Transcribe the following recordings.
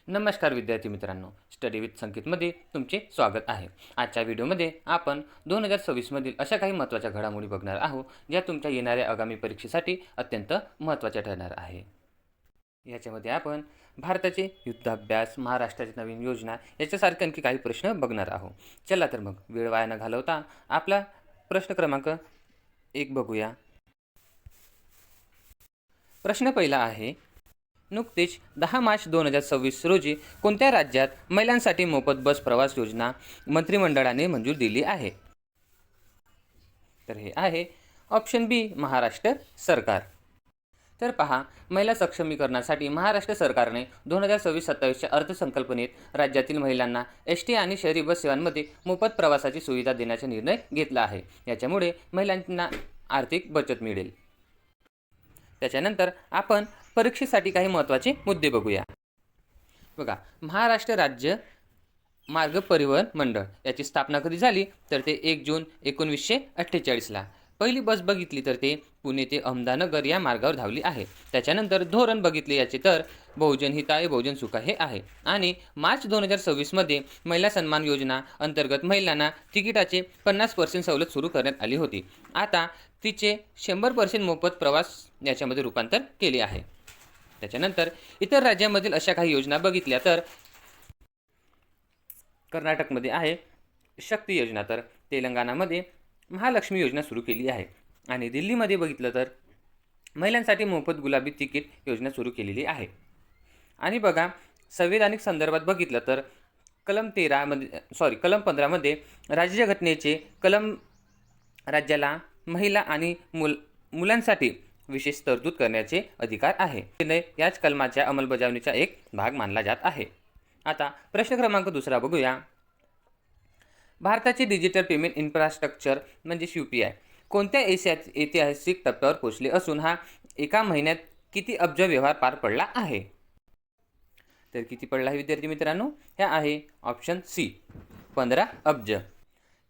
नमस्कार विद्यार्थी मित्रांनो, स्टडी विथ संकेतमध्ये तुमचे स्वागत आहे। आजच्या व्हिडिओमध्ये आपण 2026 मधील अशा काही महत्त्वाच्या घडामोडी बघणार आहोत ज्या तुमच्या येणाऱ्या आगामी परीक्षेसाठी अत्यंत महत्त्वाच्या ठरणार आहे। याच्यामध्ये आपण भारताचे युद्धाभ्यास, महाराष्ट्राची नवीन योजना याच्यासारखे आणखी काही प्रश्न बघणार आहोत। चला तर मग वेळ वाया न घालवता आपला प्रश्न क्रमांक 1 बघूया। प्रश्न पहिला आहे, नुकतीच 10 मार्च 2026 रोजी कोणत्या राज्यात महिलांसाठी मोफत बस प्रवास योजना मंत्रिमंडळाने मंजूर दिली आहे? तर हे आहे ऑप्शन बी, महाराष्ट्र सरकार। तर पहा, महिला सक्षमीकरणासाठी महाराष्ट्र सरकारने 2026-27च्या अर्थसंकल्पनेत राज्यातील महिलांना एसटी आणि शहरी बस सेवांमध्ये मोफत प्रवासाची सुविधा देण्याचा निर्णय घेतला आहे। याच्यामुळे महिलांना आर्थिक बचत मिळेल। त्याच्यानंतर आपण परीक्षेसाठी काही महत्त्वाचे मुद्दे बघूया। बघा, महाराष्ट्र राज्य मार्ग परिवहन मंडळ याची स्थापना कधी झाली? तर ते 1 जून 1948ला। पहिली बस बघितली तर ते पुणे ते अहमदनगर या मार्गावर धावली आहे। त्याच्यानंतर धोरण बघितले याचे तर बहुजन हिताय बहुजन सुखाय हे आहे। आणि मार्च 2026 महिला सन्मान योजना अंतर्गत महिलांना तिकिटाचे 50% सवलत सुरू करण्यात आली होती। आता तिचे 100% मोफत प्रवास याच्यामध्ये रूपांतर केले आहे। त्याच्यानंतर इतर राज्यांमधील अशा काही योजना बघितल्या तर कर्नाटकमध्ये आहे शक्ती योजना, तर तेलंगणामध्ये महालक्ष्मी योजना सुरू केली आहे। आणि दिल्लीमध्ये बघितलं तर महिलांसाठी मोफत गुलाबी तिकीट योजना सुरू केलेली आहे। आणि बघा, संविधानिक संदर्भात बघितलं तर कलम 15मध्ये राज्यघटनेचे राज्याला महिला आणि मुलांसाठी विशेष तरतूद करण्याचे अधिकार आहे। निर्णय याच कलमाच्या अंमलबजावणीचा एक भाग मानला जात आहे। आता प्रश्न क्रमांक 2 बघूया। भारताचे डिजिटल पेमेंट इन्फ्रास्ट्रक्चर म्हणजे UPI कोणत्या ऐतिहासिक टप्प्यावर पोहोचले असून हा एका महिन्यात किती अब्ज व्यवहार पार पडला आहे? तर किती पडला आहे विद्यार्थी मित्रांनो? हे आहे ऑप्शन सी, 15 अब्ज।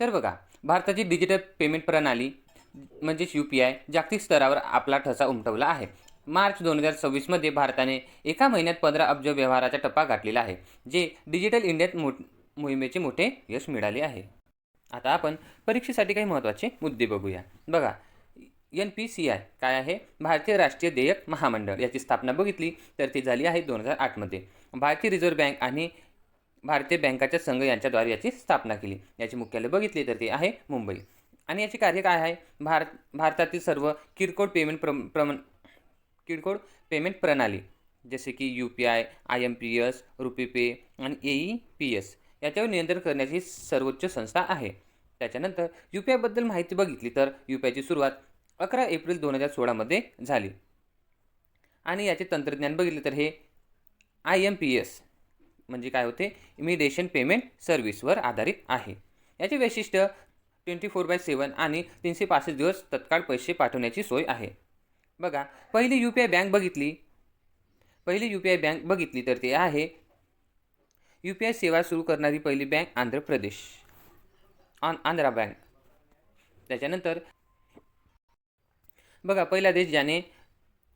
तर बघा, भारताची डिजिटल पेमेंट प्रणाली म्हणजे UPI जागतिक स्तरावर आपला ठसा उमटवला आहे। मार्च 2026 भारताने एका महिन्यात 15 अब्ज व्यवहाराचा टप्पा गाठलेला आहे, जे डिजिटल इंडिया मोहिमेचे मोठे यश मिळाले आहे। आता आपण परीक्षेसाठी काही महत्त्वाचे मुद्दे बघूया। बघा, NPCI काय आहे? भारतीय राष्ट्रीय देयक महामंडळ याची स्थापना बघितली तर ती झाली आहे 2008मध्ये। भारतीय रिझर्व्ह बँक आणि भारतीय बँकाच्या संघ यांच्याद्वारे याची स्थापना केली। याचे मुख्यालय बघितले तर ते आहे मुंबई। आणि याचे कार्य काय आहे? भारतातील सर्व किरकोळ पेमेंट प्रणाली जसे की UPI, IMPS, रुपी पे आणि AEPS याच्यावर नियंत्रण करण्याची सर्वोच्च संस्था आहे। त्याच्यानंतर UPI बद्दल माहिती बघितली तर UPIची सुरुवात 11 एप्रिल 2016 झाली। आणि याचे तंत्रज्ञान बघितले तर हे IMPS म्हणजे काय होते? इमिडिएट पेमेंट सर्व्हिसवर आधारित आहे। याचे वैशिष्ट्य 24/7 आणि 365 दिवस तत्काळ पैसे पाठवण्याची सोय आहे। बघा, पहिली UPI बँक बघितली तर ते आहे UPI सेवा सुरू करणारी पहिली बँक आंध्रा बँक। त्याच्यानंतर बघा, पहिला देश ज्याने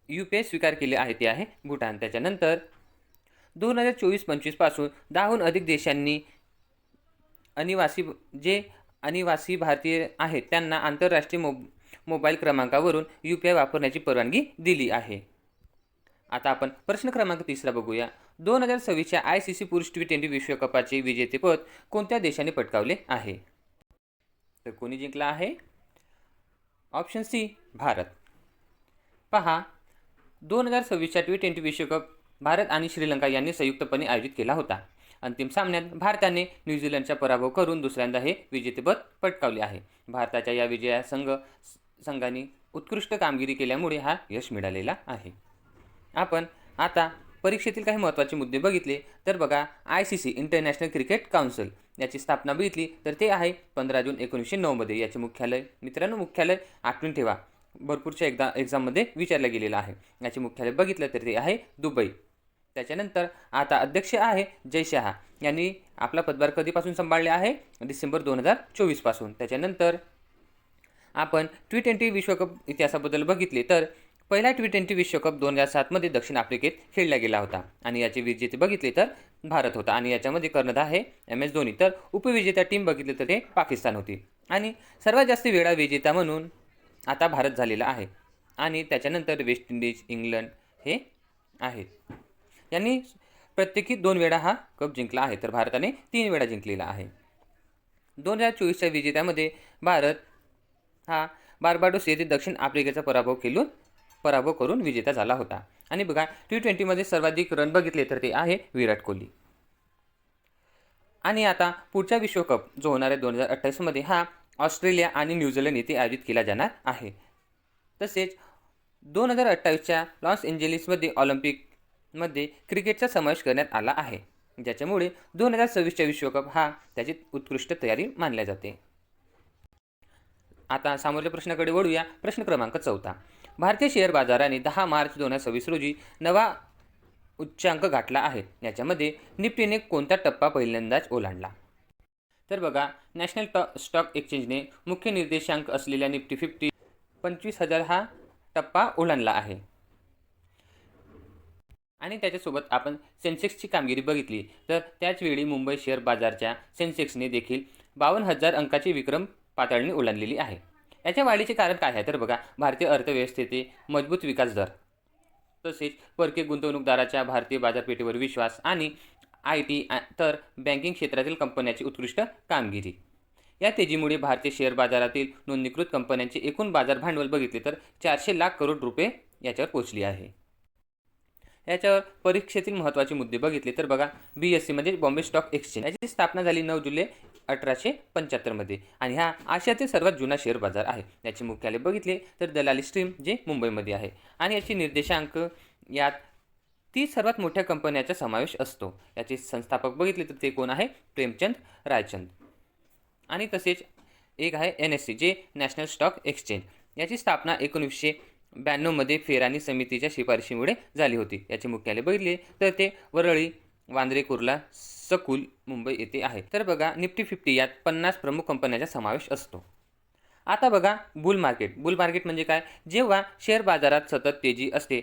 UPI स्वीकार केले आहे ते आहे भूटान। त्याच्यानंतर 2024-25 पासून 10हून अधिक देशांनी अनिवासी भारतीय आहेत त्यांना आंतरराष्ट्रीय मोबाईल क्रमांकावरून UPI वापरण्याची परवानगी दिली आहे। आता आपण प्रश्न क्रमांक 3 बघूया। 2026च्या ICC पुरुष T20 विश्वकपाचे विजेतेपद कोणत्या देशाने पटकावले आहे? तर कोणी जिंकला आहे? Option C, Bharat. पहा, 2026च्या T20 विश्वकप भारत आणि श्रीलंका यांनी संयुक्तपणे आयोजित केला होता। अंतिम सामन्यात भारताने न्यूझीलंडचा पराभव करून दुसऱ्यांदा हे विजेतेपद पटकावले आहे। भारताच्या या संघाने उत्कृष्ट कामगिरी केल्यामुळे हा यश मिळालेला आहे। आपण आता परीक्षेतील काही महत्त्वाचे मुद्दे बघितले तर बघा, ICC इंटरनॅशनल क्रिकेट काउन्सिल याची स्थापना बघितली तर ते आहे 15 जून 1909 याचे मुख्यालय आठवून ठेवा, भरपूरच्या एक्झाममध्ये विचारलं गेलेलं आहे। याचे मुख्यालय बघितलं तर ते आहे दुबई। त्याच्यानंतर आता अध्यक्ष आहे जय शहा यांनी आपला पदभार कधीपासून सांभाळले आहे? डिसेंबर 2024 पासून। त्याच्यानंतर आपण T20 विश्वकप इतिहासाबद्दल बघितले तर पहिला T20 विश्वकप 2007मध्ये दक्षिण आफ्रिकेत खेळला गेला होता आणि याचे विजेते बघितले तर भारत होता आणि याच्यामध्ये कर्णधार आहे MS धोनी. तर उपविजेता टीम बघितले तर ते पाकिस्तान होती आणि सर्वात जास्त वेळा विजेता म्हणून आता भारत झालेला आहे आणि त्याच्यानंतर वेस्ट इंडिज, इंग्लंड हे आहेत. यांनी प्रत्येकी 2 वेळा हा कप जिंकला आहे, तर भारताने 3 वेळा जिंकलेला आहे. 2024च्या विजेत्यामध्ये भारत हा बार्बाडोस येथे दक्षिण आफ्रिकेचा पराभव करून विजेता झाला होता. आणि बघा T20मध्ये सर्वाधिक रन बघितले तर ते आहे विराट कोहली. आणि आता पुढचा विश्वकप जो होणार आहे 2028मध्ये हा ऑस्ट्रेलिया आणि न्यूझीलंड येथे आयोजित केला जाणार आहे. तसेच 2028च्या लॉस एंजेलिसमध्ये ऑलिम्पिकमध्ये क्रिकेटचा समावेश करण्यात आला आहे, ज्याच्यामुळे 2026च्या विश्वकप हा त्याची उत्कृष्ट तयारी मानल्या जाते. आता समोरच्या प्रश्नाकडे वळूया. प्रश्न क्रमांक 14. भारतीय शेअर बाजाराने 10 मार्च 2026 रोजी नवा उच्चांक गाठला आहे. याच्यामध्ये निफ्टीने कोणता टप्पा पहिल्यांदाच ओलांडला? तर बघा, नॅशनल स्टॉक एक्सचेंजने मुख्य निर्देशांक असलेल्या निफ्टी 50 25,000 हा टप्पा ओलांडला आहे. आणि त्याच्यासोबत आपण सेन्सेक्सची कामगिरी बघितली तर त्याचवेळी मुंबई शेअर बाजारच्या सेन्सेक्सने देखील 52,000 अंकाची विक्रम पातळणी ओलांडलेली आहे. याच्या वाढीचे कारण काय आहे? तर बघा, भारतीय अर्थव्यवस्थेचे मजबूत विकास दर, तसेच परकीय गुंतवणूकदाराच्या भारतीय बाजारपेठेवर विश्वास आणि IT तर बँकिंग क्षेत्रातील कंपन्यांची उत्कृष्ट कामगिरी. या तेजीमुळे भारतीय शेअर बाजारातील नोंदणीकृत कंपन्यांचे एकूण बाजार भांडवल बघितले तर 400 लाख करोड रुपये याच्यावर पोहोचली आहे. याच्यावर परीक्षेतील महत्त्वाचे मुद्दे बघितले तर बघा, BSE म्हणजे बॉम्बे स्टॉक एक्सचेंज याची स्थापना झाली 9 जुलै 1875मध्ये आणि हा आशियातील सर्वात जुना शेअर बाजार आहे. याचे मुख्यालय बघितले तर दलाली स्ट्रीम जे मुंबईमध्ये आहे आणि याची निर्देशांक यात 30 सर्वात मोठ्या कंपन्यांचा समावेश असतो. याचे संस्थापक बघितले तर ते कोण आहे? प्रेमचंद रायचंद. आणि तसेच एक आहे NSE जे नॅशनल स्टॉक एक्सचेंज. याची स्थापना 1992मध्ये फेरानी समितीच्या शिफारशीमुळे झाली होती. याचे मुख्यालय बघितले तर ते वरळी, वांद्रे कुर्ला, सकुल, मुंबई येथे आहे. तर बघा, निफ्टी 50 यात 50 प्रमुख कंपन्यांचा समावेश असतो. आता बघा, बुल मार्केट म्हणजे काय? जेव्हा शेअर बाजारात सतत तेजी असते,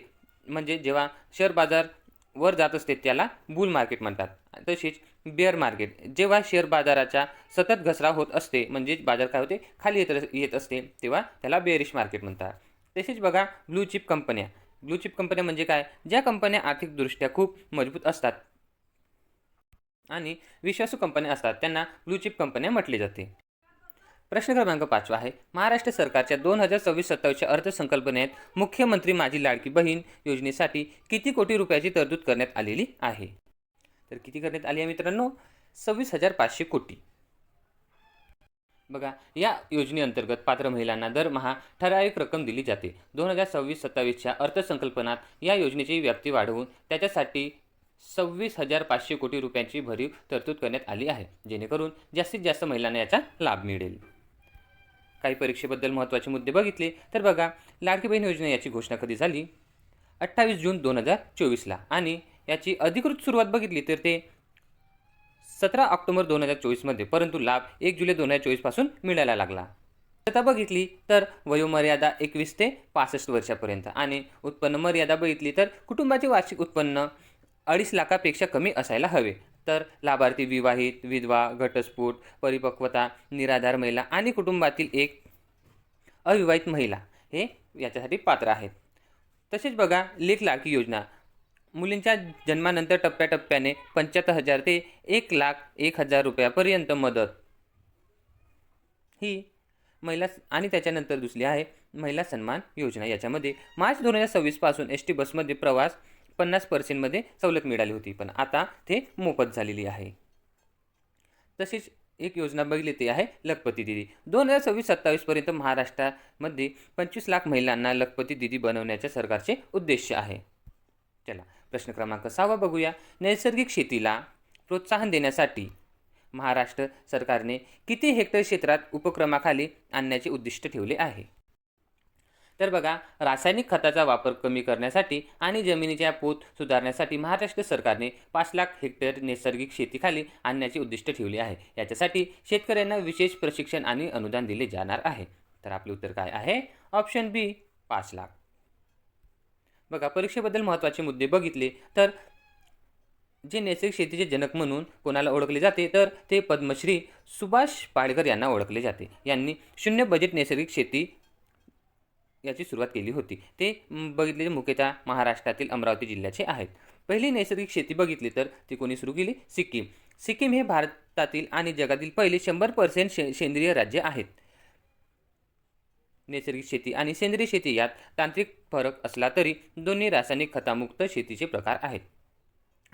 म्हणजे जेव्हा शेअर बाजार वर जात असते त्याला बुल मार्केट म्हणतात. तसेच बेअर मार्केट जेव्हा शेअर बाजाराचा सतत घसरा होत असते, म्हणजे बाजार काय होते? खाली येत असते, तेव्हा त्याला बेअरिश मार्केट म्हणतात. तसेच बघा, ब्लू चिप कंपन्या म्हणजे काय? ज्या कंपन्या आर्थिकदृष्ट्या खूप मजबूत असतात आणि विश्वासू कंपन्या असतात त्यांना ब्लू चिप कंपन्या म्हटले जाते. प्रश्न क्रमांक 5 आहे. महाराष्ट्र सरकारच्या 2026-27च्या अर्थसंकल्पनेत मुख्यमंत्री माझी लाडकी बहीण योजनेसाठी किती कोटी रुपयाची तरतूद करण्यात आलेली आहे? तर किती करण्यात आली आहे मित्रांनो? 26,500 कोटी. बघा, या योजनेअंतर्गत पात्र महिलांना दरमहा ठराविक रक्कम दिली जाते. 2026-27च्या अर्थसंकल्पनात या योजनेची व्याप्ती वाढवून त्याच्यासाठी 26,500 कोटी रुपयांची भरीव तरतूद करण्यात आली आहे, जेणेकरून जास्तीत जास्त महिलांना याचा लाभ मिळेल. काही परीक्षेबद्दल महत्त्वाचे मुद्दे बघितले तर बघा, लाडकी बहीण योजना याची घोषणा कधी झाली? 28 जून 2024ला आणि याची अधिकृत सुरुवात बघितली तर ते 17 ऑक्टोबर 2024मध्ये, परंतु लाभ 1 जुलै 2024 पासून मिळायला लागला. आता बघितली तर वयोमर्यादा 21 ते 65 वर्षापर्यंत आणि उत्पन्न मर्यादा बघितली तर कुटुंबाचे वार्षिक उत्पन्न 2.5 लाखापेक्षा कमी असायला हवे. तर लाभार्थी विवाहित, विधवा, घटस्फोट, परिपक्वता, निराधार महिला आणि कुटुंबातील एक अविवाहित महिला हे याच्यासाठी पात्र आहेत. तसेच बघा, लेक लाडकी योजना मुलींच्या जन्मानंतर टप्प्याटप्प्याने 75,000 ते 1,01,000 रुपयापर्यंत मदत ही महिला. आणि त्याच्यानंतर दुसरी आहे महिला सन्मान योजना. याच्यामध्ये मार्च 2026 पासून ST बसमध्ये प्रवास 50% सवलत मिळाली होती, पण आता ते मोफत झालेली आहे. तसेच एक योजना बघितली ते आहे लखपती दिदी. 2026-27 पर्यंत महाराष्ट्रामध्ये 25 लाख महिलांना लखपती दिदी बनवण्याचे सरकारचे उद्देश आहे. चला, प्रश्न क्रमांक 6 बघूया. नैसर्गिक शेतीला प्रोत्साहन देण्यासाठी महाराष्ट्र सरकारने किती हेक्टर क्षेत्रात उपक्रमाखाली आणण्याचे उद्दिष्ट ठेवले आहे? तर बघा, रासायनिक खताचा वापर कमी करण्यासाठी आणि जमिनीच्या पोत सुधारण्यासाठी महाराष्ट्र सरकारने 5 लाख हेक्टर नैसर्गिक शेतीखाली आणण्याचे उद्दिष्ट ठेवले आहे. याच्यासाठी शेतकऱ्यांना विशेष प्रशिक्षण आणि अनुदान दिले जाणार आहे. तर आपले उत्तर काय आहे? ऑप्शन बी, 5 लाख. बघा, परीक्षेबद्दल महत्त्वाचे मुद्दे बघितले तर जे नैसर्गिक शेतीचे जनक म्हणून कोणाला ओळखले जाते तर ते पद्मश्री सुभाष पालेकर यांना ओळखले जाते. यांनी शून्य बजेट नैसर्गिक शेती याची सुरुवात केली होती. ते बघितले मुख्यतः महाराष्ट्रातील अमरावती जिल्ह्याचे आहेत. पहिली नैसर्गिक शेती बघितली तर ती कोणी सुरू केली? सिक्कीम. सिक्कीम हे भारतातील आणि जगातील पहिले 100% सेंद्रिय राज्य आहेत. नैसर्गिक शेती आणि सेंद्रिय शेती यात तांत्रिक फरक असला तरी दोन्ही रासायनिक खतामुक्त शेतीचे प्रकार आहेत.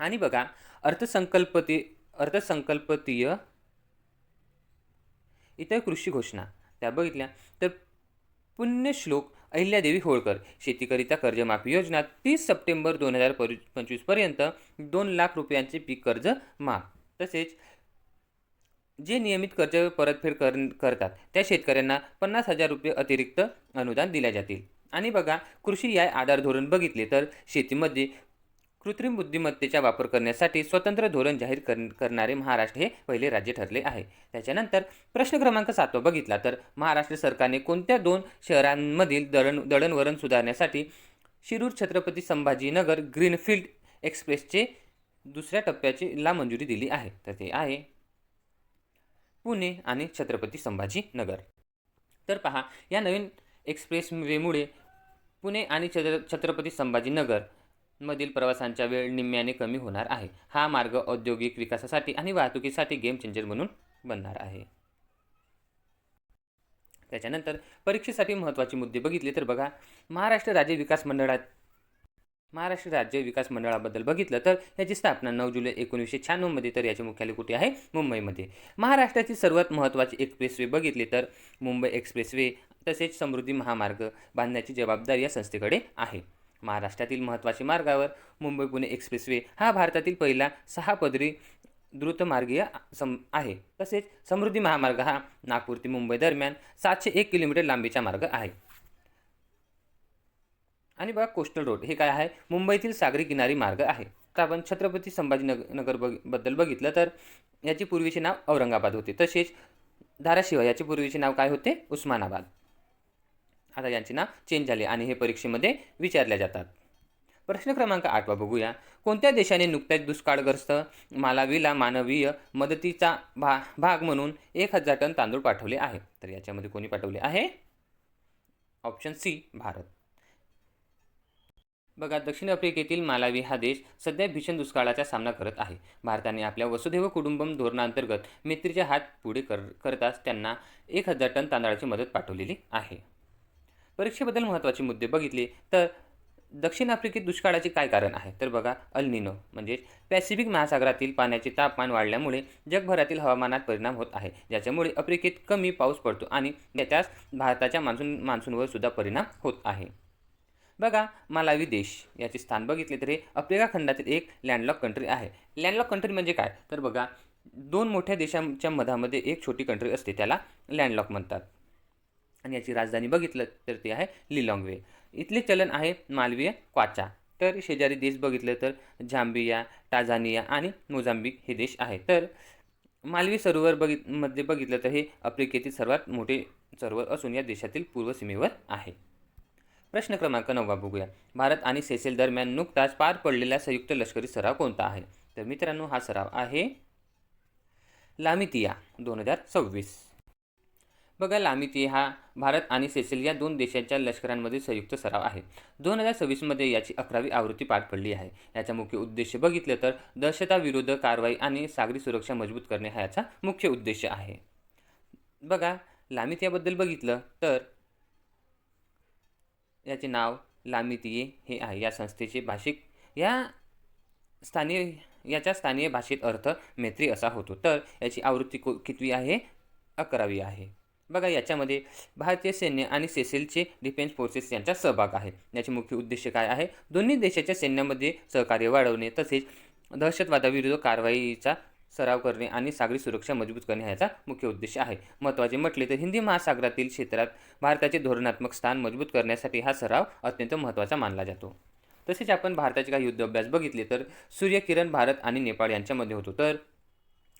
आणि बघा, अर्थसंकल्पीय इतर कृषी घोषणा त्या बघितल्या तर पुण्यश्लोक अहिल्यादेवी होळकर शेतीकरिता कर्जमाफी योजना 30 सप्टेंबर 2025 पर्यंत 2 लाख रुपयांचे पीक कर्ज माफ. तसेच जे नियमित कर्ज परतफेड करतात त्या शेतकऱ्यांना 50,000 रुपये अतिरिक्त अनुदान दिले जातील. आणि बघा, कृषी न्याय आधार धोरण बघितले तर शेतीमध्ये कृत्रिम बुद्धिमत्तेचा वापर करण्यासाठी स्वतंत्र धोरण जाहीर करणारे महाराष्ट्र हे पहिले राज्य ठरले आहे. त्याच्यानंतर प्रश्न क्रमांक 7 बघितला तर महाराष्ट्र सरकारने कोणत्या 2 शहरांमधील दळणवळण सुधारण्यासाठी शिरूर छत्रपती संभाजीनगर ग्रीनफील्ड एक्सप्रेसचे दुसऱ्या टप्प्याला मंजुरी दिली आहे? तर ते आहे पुणे आणि छत्रपती संभाजीनगर. तर पहा, या नवीन एक्सप्रेसवेमुळे पुणे आणि छत्रपती संभाजीनगर मधील प्रवासांचा वेळ निम्म्याने कमी होणार आहे. हा मार्ग औद्योगिक विकासासाठी आणि वाहतुकीसाठी गेम चेंजर म्हणून बनणार आहे. त्याच्यानंतर परीक्षेसाठी महत्त्वाचे मुद्दे बघितले तर बघा, महाराष्ट्र राज्य विकास मंडळाबद्दल बघितलं तर याची स्थापना 9 जुलै 1996 मध्ये, तर याचे मुख्यालय कुठे आहे? मुंबईमध्ये. महाराष्ट्राची सर्वात महत्त्वाची एक्सप्रेसवे बघितली तर मुंबई एक्सप्रेसवे तसेच समृद्धी महामार्ग बांधण्याची जबाबदारी या संस्थेकडे आहे. महाराष्ट्रातील महत्त्वाच्या मार्गावर मुंबई पुणे एक्सप्रेसवे हा भारतातील पहिला 6 पदरी द्रुतमार्गीय आहे. तसेच समृद्धी महामार्ग हा नागपूर ते मुंबई दरम्यान 701 किलोमीटर लांबीचा मार्ग आहे. आणि बघा, कोस्टल रोड हे काय आहे? मुंबईतील सागरी किनारी मार्ग आहे. आता आपण छत्रपती संभाजीनगर बद्दल बघितलं तर याचे पूर्वीचे नाव औरंगाबाद होते. तसेच धाराशिव याचे पूर्वीचे नाव काय होते? उस्मानाबाद. आता यांचे नाव चेंज झाले आणि हे परीक्षेमध्ये विचारले जातात. प्रश्न क्रमांक 8 बघूया. कोणत्या देशाने नुकत्याच दुष्काळग्रस्त मालावीला मानवीय मदतीचा भाग म्हणून 1000 टन तांदूळ पाठवले आहे? तर याच्यामध्ये कोणी पाठवले आहे? Option C, Bharat. बघा, दक्षिण आफ्रिकेतील मालावी हा देश सध्या भीषण दुष्काळाचा सामना करत आहे. भारताने आपल्या वसुधैव कुटुंबम धोरणांतर्गत मैत्रीचे हात पुढे करताच त्यांना 1000 टन तांदळाची मदत पाठवलेली आहे. परीक्षेबद्दल महत्त्वाचे मुद्दे बघितले तर दक्षिण आफ्रिकेत दुष्काळाचे काय कारण आहे? तर बघा, अल निनो म्हणजे पॅसिफिक महासागरातील पाण्याचे तापमान वाढल्यामुळे जगभरातील हवामानात परिणाम होत आहे, ज्याच्यामुळे आफ्रिकेत कमी पाऊस पडतो आणि त्याच्याच भारताच्या मान्सूनवर सुद्धा परिणाम होत आहे. बघा, मालावी देश याचे स्थान बघितले तर हे आफ्रिका खंडातील एक लँडलॉक कंट्री आहे. लँडलॉक कंट्री म्हणजे काय? तर बघा, 2 मोठ्या देशांच्या मधामध्ये एक छोटी कंट्री असते, त्याला लँडलॉक म्हणतात. आणि याची राजधानी बघितलं तर ती आहे लिलॉंगवे. इथले चलन आहे मालवीय क्वाचा. तर शेजारी देश बघितलं तर झांबिया, टांझानिया आणि मोझांबिक हे देश आहेत. तर मालवी सरोवर मध्ये बघितलं तर हे आफ्रिकेतील सर्वात मोठे सरोवर असून या देशातील पूर्व सीमेवर आहे. प्रश्न क्रमांक 9 बघूया. भारत आणि सेशेल दरम्यान नुकताच पार पडलेला संयुक्त लष्करी सराव कोणता आहे? तर मित्रांनो, हा सराव आहे लामितिया 2026. बघा, लामितिया हा भारत आणि सेशेल या 2 देशांच्या लष्करांमधील संयुक्त सराव आहे. 2026 मध्ये याची 11वी आवृत्ती पार पडली आहे. याचा मुख्य उद्देश बघितलं तर दहशतविरोधी कारवाई आणि सागरी सुरक्षा मजबूत करणे हा याचा मुख्य उद्देश आहे. बघा, लामितियाबद्दल बघितलं तर याचे नाव लामितिये हे आहे. या संस्थेचे भाषिक याच्या स्थानीय भाषेत अर्थ मैत्री असा होतो. तर याची आवृत्ती कितवी आहे? 11वी आहे. बघा, याच्यामध्ये भारतीय सैन्य आणि सेशेलचे डिफेन्स फोर्सेस यांचा सहभाग आहे. याचे मुख्य उद्देश काय आहे? दोन्ही देशाच्या सैन्यामध्ये सहकार्य वाढवणे, तसेच दहशतवादाविरुद्ध कारवाईचा सराव करणे आणि सागरी सुरक्षा मजबूत करणे याचा मुख्य उद्देश आहे. महत्त्वाचे म्हटले तर हिंदी महासागरातील क्षेत्रात भारताचे धोरणात्मक स्थान मजबूत करण्यासाठी हा सराव अत्यंत महत्त्वाचा मानला जातो. तसेच आपण भारताचे काही युद्ध अभ्यास बघितले तर सूर्यकिरण भारत आणि नेपाळ यांच्यामध्ये होतो. तर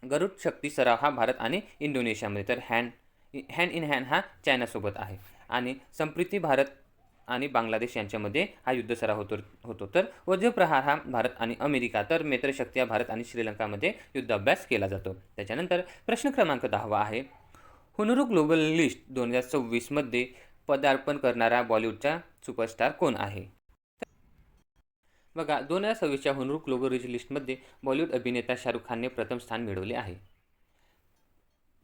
गरुड शक्ती सराव हा भारत आणि इंडोनेशियामध्ये, तर हँड इन हँड हा चायनासोबत आहे. आणि संप्रीती भारत आणि बांगलादेश यांच्यामध्ये हा युद्ध सराव होतो. तर वज्रप्रहार हा भारत आणि अमेरिका, तर मित्रशक्ती हा भारत आणि श्रीलंकामध्ये युद्धाभ्यास केला जातो. त्याच्यानंतर प्रश्न क्रमांक 10 आहे, हुनरू ग्लोबल लिस्ट 2026मध्ये पदार्पण करणारा बॉलिवूडचा सुपरस्टार कोण आहे? बघा, 2026च्या हुनरू ग्लोबल लिस्टमध्ये बॉलिवूड अभिनेता शाहरुख खानने प्रथम स्थान मिळवले आहे.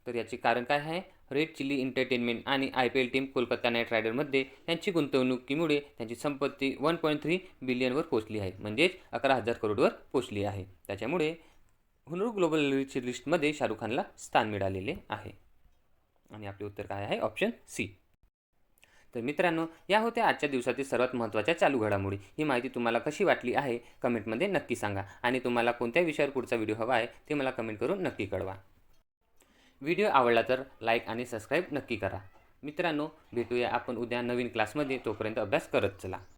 तर याचे कारण काय आहे? रेड चिली एंटरटेनमेंट आणि IPL टीम कोलकाता नाईट रायडरमध्ये त्यांची गुंतवणुकीमुळे त्यांची संपत्ती 1.3 बिलियनवर पोहोचली आहे, म्हणजेच 11,000 करोडवर पोहोचली आहे. त्याच्यामुळे हुनरू ग्लोबल लिस्टमध्ये शाहरुख खानला स्थान मिळालेले आहे. आणि आपले उत्तर काय आहे? Option C. तर मित्रांनो, या होत्या आजच्या दिवसातील सर्वात महत्त्वाच्या चालू घडामोडी. ही माहिती तुम्हाला कशी वाटली आहे कमेंटमध्ये नक्की सांगा आणि तुम्हाला कोणत्या विषयावर पुढचा व्हिडिओ हवा आहे ते मला कमेंट करून नक्की कळवा. व्हिडिओ आवडला तर लाईक आणि सबस्क्राईब नक्की करा. मित्रांनो, भेटूया आपण उद्या नवीन क्लासमध्ये. तोपर्यंत अभ्यास करत चला.